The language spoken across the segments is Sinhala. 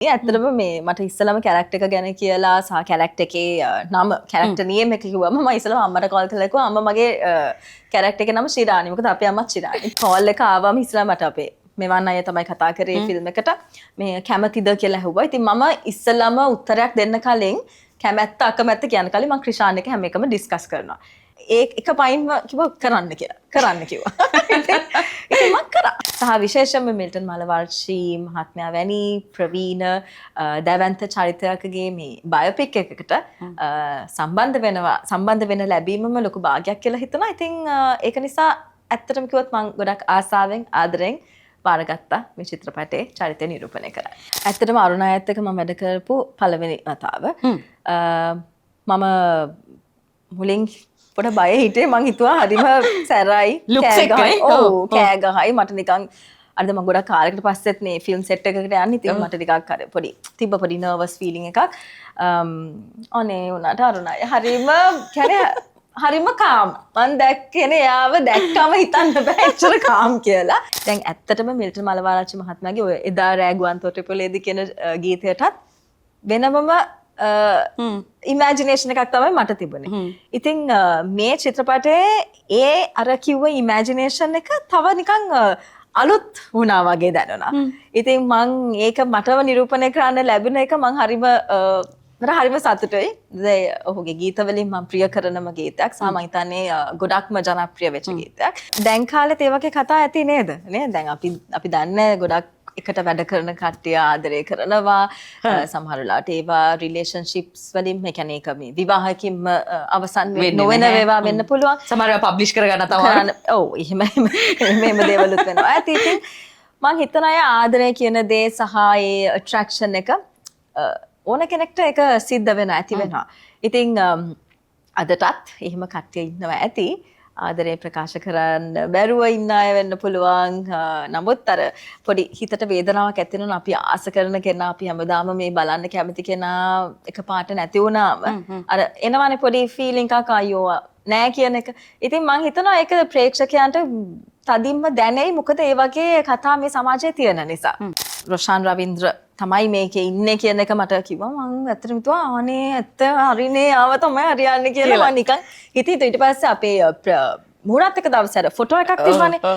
ඇත්තටම මේ මට ඉස්සලම කැරක්ටර් එක ගැන කියලා සහ කැරක්ටර් එකේ නම කැරක්ටර් නියම එක කිව්වම මම ඉස්සලම අම්මට කෝල් කරලා කිව්වා අම්මා මගේ කැරක්ටර් එකේ නම ශිරානි. මොකද අපේ අම්මත් ශිරානි. කෝල් එක ආවම ඉස්සලම මට අපේ මෙවන් අය තමයි කතා කරේ ෆිල්ම් එකට මේ කැමතිද කියලා ඇහුවා. ඉතින් මම ඉස්සලම උත්තරයක් දෙන්න කලින් කැමැත්ත අකමැත්ත කියන කලින් මම ක්‍රිෂාන් එක හැම එකම ඩිස්කස් කරනවා. එක පයින්ම කිව්වා කරන්න කිව්වා. ඉතින් මම කරා. සහ විශේෂයෙන්ම මිල්ටන් මලවර්ෂී මහත්මයා වැනි ප්‍රවීණ දැවැන්ත චරිතයකගේ මේ බයොපික් එකකට සම්බන්ධ වෙන ලැබීමම ලොකු භාගයක් කියලා හිතනවා. ඉතින් ඒක නිසා ඇත්තටම කිව්වොත් මම ගොඩක් ආසාවෙන් ආදරෙන් බාරගත්තා මේ චිත්‍රපටයේ චරිතය නිරූපණය කරන්න. ඇත්තටම අරුණායත් එක්ක මම වැඩ කරපු පළවෙනි වතාව. මම මුලින් පොඩ බය හිටියේ මං හිතුවා හරිම සැරයි කෑ ගහයි මට නිකන් අද මම ගොඩක් කාලයකට පස්සෙත් මේ ෆිල්ම් සෙට් එකකට යන්නේ ඉතින් මට ටිකක් අර පොඩි නර්වස් ෆීලිං එකක් අනේ උනාට අරුණයි හරිම කාම් මං දැක්කනේ යාව දැක්කම හිතන්න බෑ එච්චර කාම් කියලා දැන් ඇත්තටම මිල්ටන් මලවරච්චි මහත්මයාගේ ඔය එදා රෑ ගුවන්තොට ට්‍රිපලේදී කියන ගීතයටත් වෙනමම ඉමෑජිනේෂන් එකක් තමයි මට තිබුණේ. ඉතින් මේ චිත්‍රපටයේ අර කිව්ව ඉමෑජිනේෂන් එක තව නිකන් අලුත් වුණා වගේ දැනුණා. ඉතින් මං ඒක මටම නිරූපණය කරන්න ලැබුණ එක මං හරිම සතුටුයි. ඔහුගේ ගීතවලින් මම ප්‍රිය කරනම ගීතයක්. සහ මම හිතන්නේ ගොඩක්ම ජනප්‍රිය වෙච්ච ගීතයක්. දැන් කාලෙත් ඒ වගේ කතා ඇති නේද? දැන් අපි දන්නේ ගොඩක් එකට වැඩ කරන කට්ටිය ආදරය කරනවා සමහරලාට ඒවා රිලේෂන්ෂිප්ස් වලින් මේ කියන්නේ ඒක මේ විවාහකින්ම අවසන් නොවන ඒවා වෙන්න පුළුවන් සමහරව පබ්ලිෂ් කරගන්න තව ඔව් එහෙම දේවලුත් වෙනවා ඇති ඉතින් මම හිතන අය ආදරය කියන දේ සහ ඒ ඇට්‍රැක්ෂන් එක ඕන කෙනෙක්ට ඒක සිද්ධ වෙනවා ඇති වෙනවා ඉතින් අදටත් එහෙම කට්ටිය ඉන්නවා ඇති ආදරේ ප්‍රකාශ කරන්න බැරුව ඉන්න අය වෙන්න පුළුවන්. නමුත් අර පොඩි හිතට වේදනාවක් ඇති වෙනවා අපි ආස කරන කෙනා අපි හැමදාම මේ බලන්න කැමති කෙනා එකපාරට නැති වුණාම අර එනවනේ පොඩි ෆීලිං එකක් අයියෝ නෑ කියන එක. ඉතින් මම හිතනවා ඒක ප්‍රේක්ෂකයන්ට තදින්ම දැනෙයි මොකද ඒ වගේ කතා මේ සමාජයේ තියෙන නිසා. රොෂාන් රවීන්ද්‍ර තමයි මේකේ ඉන්නේ කියන එක මට කිව්වා මම ඇත්තටම හිතුවා අනේ ඇත්ත හරිනේ ආව තමයි හරියන්නේ කියලා මම නිකන් හිතේ ඊට පස්සේ අපේ මුහුණත් එක දවසට ෆොටෝ එකක් තිබ්බනේ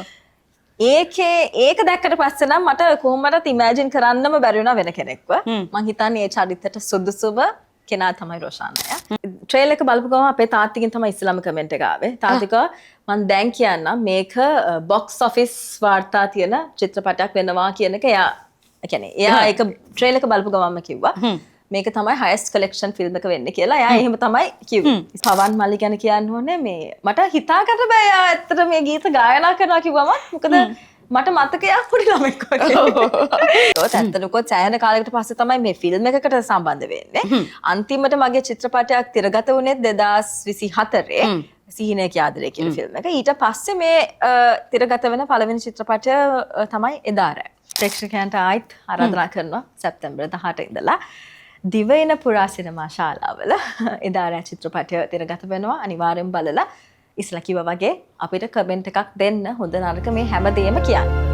ඒක දැක්කට පස්සේ නම් මට කොහොමදත් ඉමෑජින් කරන්නම බැරි වුණා වෙන කෙනෙක්ව මම හිතන්නේ ඒ චරිතයට සුදුසුම කෙනා තමයි රොෂාන් අය ට්‍රේලර් එක බලපු ගමන් අපේ තාත්තිගෙන් තමයි ඉස්සලම කමෙන්ට් එක ආවේ තාත්තික මම දැන් කියන්නම් මේක බොක්ස් ඔෆිස් වාර්තා තියෙන චිත්‍රපටයක් වෙනවා කියන එක එයා ඒක ට්‍රේලර් එක බලපු ගමන්ම කිව්වා මේක තමයි highest collection film එක වෙන්නේ කියලා. එයා එහෙම තමයි කිව්වේ. පවන් මල්ලි ගැන කියන්න ඕනේ මේ මට හිතාගන්න බෑ එයා ඇත්තට මේ ගීත ගායනා කරනවා කිව්වම මොකද මට මතකයක් පොඩි ළමෙක් වගේ. ඒත් ඇත්තටම සෑහෙන කාලයකට පස්සේ තමයි මේ ෆිල්ම් එකකට සම්බන්ධ වෙන්නේ. අන්තිමට මගේ චිත්‍රපටයක් තිරගත වුණේ 2024 සිහිනයක ආදරය කියන ෆිල්ම් එක. ඊට පස්සේ මේ තිරගත වෙන පළවෙනි චිත්‍රපටය තමයි එදා රෑ. ප්‍රේක්ෂකයන්ට ආයිත් ආරාධනා කරනවා සැප්තැම්බර් 18 ඉඳලා දිවයින පුරා සිනමා ශාලාවල එදා රෑ චිත්‍රපටය තිරගත වෙනවා අනිවාර්යෙන් බලලා ඉස්ලා කිව්වා වගේ අපිට කමෙන්ට් එකක් දෙන්න හොඳ නරක මේ හැම දෙයක්ම කියන්න.